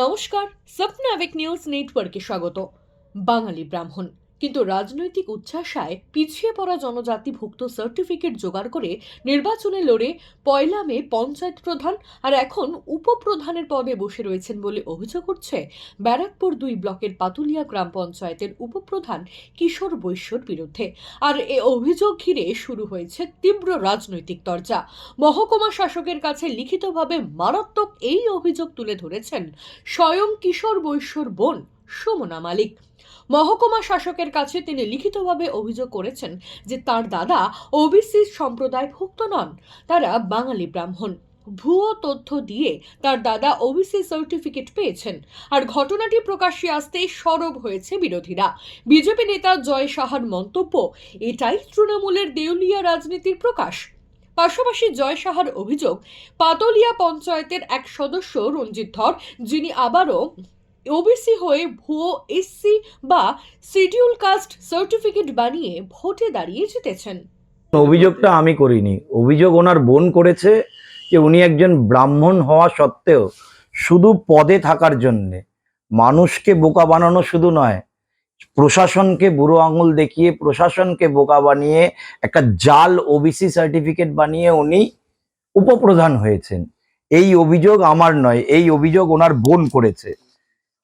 নমস্কার, স্বপ্নাবিক নিউজ নেটওয়ার্কে স্বাগত। বাঙালি ব্রাহ্মণ, কিন্তু রাজনৈতিক উচ্ছ্বাসায় পিছিয়ে পড়া জনজাতিভুক্ত সার্টিফিকেট জোগাড় করে নির্বাচনে লড়ে পয়লা মে পঞ্চায়েত প্রধান আর এখন উপপ্রধানের পদে বসে রয়েছেন বলে অভিযোগ উঠছে ব্যারাকপুর ২ ব্লকের পাতুলিয়া গ্রাম পঞ্চায়েতের উপপ্রধান কিশোর বৈশ্যর বিরুদ্ধে। আর এ অভিযোগ ঘিরে শুরু হয়েছে তীব্র রাজনৈতিক তরজা। মহকুমা শাসকের কাছে লিখিতভাবে মারাত্মক এই অভিযোগ তুলে ধরেছেন স্বয়ং কিশোর বৈশ্যর বোন সুমনা মালিক। মহকুমা শাসকের কাছে তিনি লিখিতভাবে অভিযোগ করেছেন যে তার দাদা ওবিসি সম্প্রদায়ভুক্ত নন, তারা বাঙালি ব্রাহ্মণ। ভুয়ো তথ্য দিয়ে তার দাদা ওবিসি সার্টিফিকেট পেয়েছেন। আর ঘটনাটি প্রকাশ্যে আসতেই সরব হয়েছে বিরোধীরা। বিজেপি নেতা জয় সাহার মন্তব্য, এটাই তৃণমূলের দেউলিয়া রাজনীতির প্রকাশ। পাশাপাশি জয় সাহার অভিযোগ, পাতলিয়া পঞ্চায়েতের এক সদস্য রঞ্জিত ধর, যিনি আবারও ওবিসি হয়ে ভুয়ো এসসি বা শিডিউল কাস্ট সার্টিফিকেট বানিয়ে ভোটে দাঁড়িয়ে জিতেছেন। অভিযোগটা আমি করিনি, অভিযোগ ওনার বোন করেছে যে উনি একজন ব্রাহ্মণ হওয়া সত্ত্বেও শুধু পদে থাকার জন্যে মানুষকে বোকা বানানো শুধু নয়, প্রশাসনকে বুড়ো আঙুল দেখিয়ে প্রশাসনকে বোকা বানিয়ে একটা জাল ওবিসি সার্টিফিকেট বানিয়ে উনি উপপ্রধান হয়েছেন। এই অভিযোগ আমার নয়, এই অভিযোগ ওনার বোন করেছে।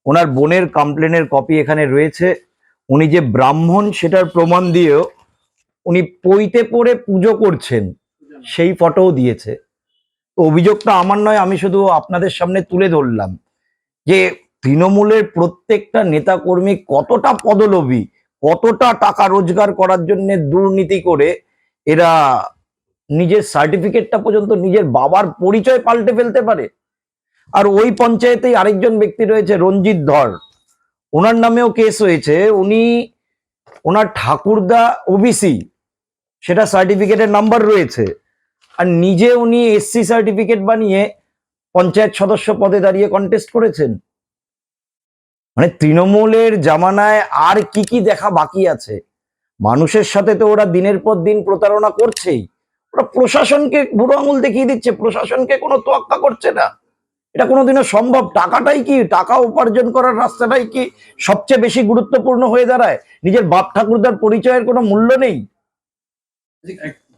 ওনার বোনের কমপ্লেনের কপি এখানে রয়েছে। উনি যে ব্রাহ্মণ সেটার প্রমাণ দিয়েও উনি পইতে পড়ে পুজো করছেন সেই ফটোও দিয়েছে। অভিযোগটা আমার নয়, আমি শুধু আপনাদের সামনে তুলে ধরলাম যে তৃণমূলের প্রত্যেকটা নেতাকর্মী কতটা পদলোভী, কতটা টাকা রোজগার করার জন্য দুর্নীতি করে এরা নিজের সার্টিফিকেটটা পর্যন্ত নিজের বাবার পরিচয় পাল্টে ফেলতে পারে। আর ওই পঞ্চায়েতেই আরেকজন ব্যক্তি রয়েছে রঞ্জিত ধর, ওনার নামেও কেস হয়েছে। উনি ওনার ঠাকুরদা ওবিসি, সেটা সার্টিফিকেটের নাম্বার রয়েছে, আর নিজে উনি এসসি সার্টিফিকেট বানিয়ে পঞ্চায়েত সদস্য পদে দাঁড়িয়ে কন্টেস্ট করেছেন। মানে তৃণমূলের জামানায় আর কি কি দেখা বাকি আছে? মানুষের সাথে তো ওরা দিনের পর দিন প্রতারণা করছেই, ওরা প্রশাসনকে বুড়ো আঙুল দেখিয়ে দিচ্ছে, প্রশাসনকে কোনো তোয়াক্কা করছে না। এটা কোনোদিনও সম্ভব? টাকাটাই কি, টাকা উপার্জন করার রাস্তাটাই কি সবচেয়ে বেশি গুরুত্বপূর্ণ হয়ে দাঁড়ায়? নিজের বাপ ঠাকুরদার পরিচয়ের কোনো মূল্য নেই?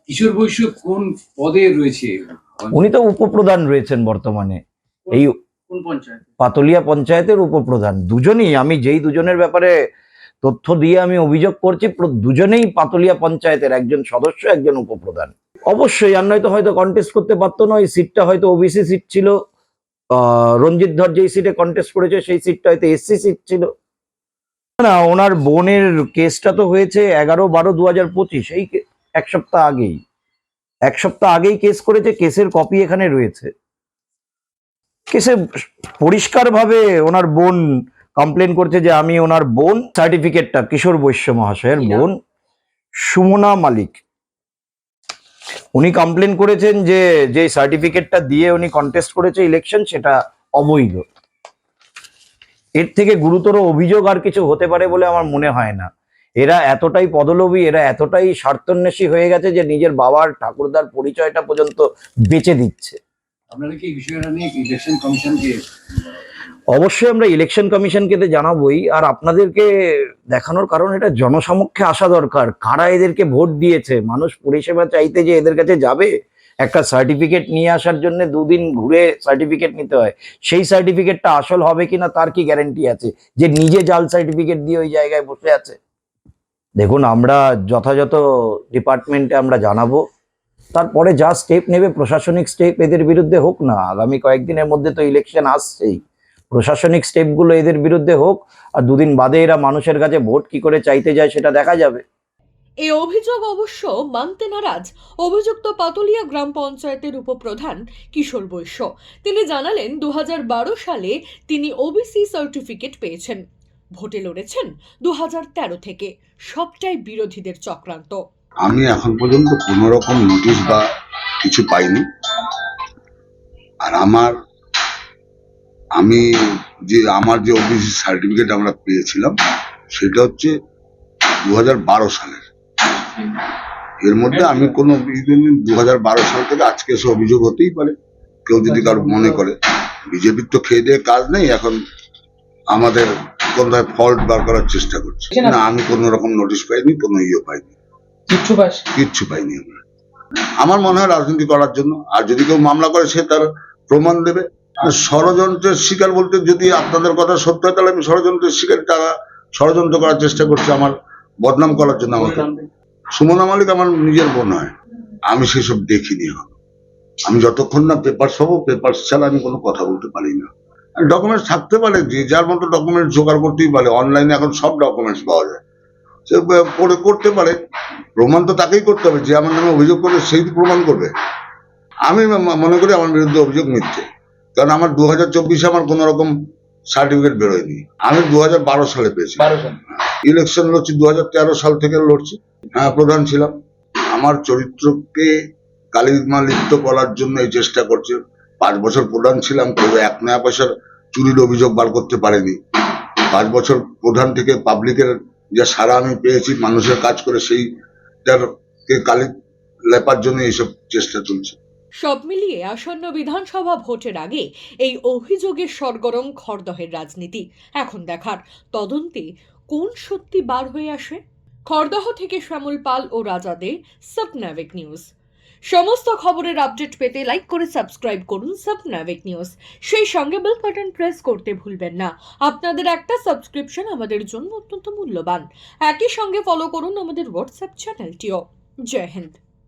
কিশোর বৈশ্য কোন পদে রয়েছে? উনি তো উপপ্রধান রয়েছেন বর্তমানে এই কোন পঞ্চায়েত? পাতলিয়া পঞ্চায়েতের উপপ্রধান। দুজনেই, আমি যেই দুজনের ব্যাপারে তথ্য দিয়ে আমি অভিযোগ করছি, দুজনেই পাতলিয়া পঞ্চায়েতের, একজন সদস্য একজন উপপ্রধান। অবশ্যই, আর নয়তো হয়তো কন্টেস্ট করতে পারতো না। ওই সিটটা হয়তো ওবিসি সিট ছিল, রঞ্জিত ধর যেই সিটে কন্টেস্ট করেছে সেই সিটটা হয়তো এসসি সিট ছিল না। ওনার বোনের কেসটা তো হয়েছে 11/12/2025, এই এক সপ্তাহ আগেই কেস করেছে। কেসের কপি এখানে রয়েছে। কেসে পরিষ্কারভাবে ওনার বোন কমপ্লেন করছে যে আমি ওনার বোন সার্টিফিকেটটা, কিশোর বৈশ্য মহাশয়ের বোন সুমনা মালিক, উনি কমপ্লেন করেছেন যে যে সার্টিফিকেটটা দিয়ে উনি কন্টেস্ট করেছে ইলেকশন, সেটা অবৈধ। এর থেকে গুরুতর অভিযোগ আর কিছু হতে পারে বলে আমার মনে হয় না। এরা এতটাই পদলোভী, এরা এতটাই স্বার্থন্বেষী হয়ে গেছে যে নিজের বাবার ঠাকুরদার পরিচয়টা পর্যন্ত বেচে দিচ্ছে। আপনারা কি এই বিষয়টা নিয়ে ইলেকশন কমিশনকে? অবশ্যই আমরা ইলেকশন কমিশনকে তো জানাবোই। আর আপনাদেরকে দেখানোর কারণ এটা জনসমক্ষে আসা দরকার, কারা এদেরকে ভোট দিয়েছে। মানুষ পরিষেবা চাইতে যে এদের কাছে যাবে, একটা সার্টিফিকেট নিয়ে আসার জন্য 2 দিন ঘুরে সার্টিফিকেট নিতে হয়, সেই সার্টিফিকেটটা আসল হবে কিনা তার কি গ্যারান্টি আছে যে নিজে জাল সার্টিফিকেট দিয়ে ওই জায়গায় বসে আছে? দেখুন, আমরা যথাযথ ডিপার্টমেন্টে আমরা জানাবো, তারপরে যা স্টেপ নেবে প্রশাসনিক স্টেপ এদের বিরুদ্ধে হোক না। আগামী কয়েকদিনের মধ্যে তো ইলেকশন আসছেই, প্রশাসনিক স্টেপগুলো এদের বিরুদ্ধে হোক, আর 2 দিন বাদে এরা মানুষের কাছে ভোট কি করে চাইতে যায় সেটা দেখা যাবে। এই অভিযোগ অবশ্য মানতে নারাজ অভিযুক্ত পাতুলিয়া গ্রাম পঞ্চায়েতের উপপ্রধান কিশোর বৈশ্য। তিনি জানালেন 2012 সালে তিনি ওবিসি সার্টিফিকেট পেয়েছেন, ভোটে লড়েছেন 2013 থেকে। সবটাই বিরোধীদের চক্রান্ত। আমি এখন পর্যন্ত কোনো রকম নোটিশ বা কিছু পাইনি। আর আমার যে ওবিসি সার্টিফিকেট আমরা পেয়েছিলাম সেটা হচ্ছে 2012 সালের। এর মধ্যে আমি কোনো 2012 সাল থেকে আজকে এসে অভিযোগ হতেই পারে, কেউ যদি কারো মনে করে। বিজেপির তো খেয়ে দিয়ে কাজ নেই, এখন আমাদের কোথায় ফল্ট বার করার চেষ্টা করছে। না, আমি কোনো রকম নোটিশ পাইনি, কোনো পাইনি, কিচ্ছু পাইনি আমরা। আমার মনে হয় রাজনীতি করার জন্য, আর যদি কেউ মামলা করে সে তার প্রমাণ দেবে। আর ষড়যন্ত্রের শিকার বলতে, যদি আপনাদের কথা সত্য হয় তাহলে আমি ষড়যন্ত্রের শিকার, তারা ষড়যন্ত্র করার চেষ্টা করছে আমার বদনাম করার জন্য। আমাকে সুমনা মালিক আমার নিজের বোন হয়, আমি সেসব দেখিনি এখন। আমি যতক্ষণ না পেপার পাবো, পেপার ছাড়া আমি কোনো কথা বলতে পারি না। ডকুমেন্টস থাকতে পারে, যে যার মতো ডকুমেন্টস জোগাড় করতেই পারে, অনলাইনে এখন সব ডকুমেন্টস পাওয়া যায়, সে করতে পারে। প্রমাণ তো তাকেই করতে হবে, যে আমার নামে অভিযোগ করবে সেই তো প্রমাণ করবে। আমি মনে করি আমার বিরুদ্ধে অভিযোগ মিথ্যে, কারণ আমার 2024 আমার কোন রকম সার্টিফিকেট বেরোয়নি। আমি 2012 সালে পেয়েছি, ইলেকশন লড়ছি 2013 সাল থেকে লড়ছি। হ্যাঁ, প্রধান ছিলাম। আমার চরিত্রকে কালিমালিপ্ত করার জন্য এই চেষ্টা করছে। 5 বছর প্রধান ছিলাম, কেউ 1 নয়া পয়সার চুরির অভিযোগ বার করতে পারেনি। 5 বছর প্রধান থেকে পাবলিকের যে সারা আমি পেয়েছি মানুষের কাজ করে, সেইটাকে কালি লেপার জন্য এইসব চেষ্টা চলছে। সব মিলিয়ে আসন্ন বিধানসভা ভোটের আগে এই অভিযোগের সরগরম খড়দহের রাজনীতি। এখন দেখার তদন্তে কোন সত্যি বার হয়ে আসে। খড়দহ থেকে শ্যামল পাল ও রাজা দে, সাবনাভিক নিউজ। সমস্ত খবরের আপডেট পেতে লাইক করে সাবস্ক্রাইব করুন সাবনাভিক নিউজ। সেই সঙ্গে বেল বাটন প্রেস করতে ভুলবেন না। আপনাদের একটা সাবস্ক্রিপশন আমাদের জন্য অত্যন্ত মূল্যবান। একই সঙ্গে ফলো করুন আমাদের হোয়াটসঅ্যাপ চ্যানেলটিও। জয় হিন্দ।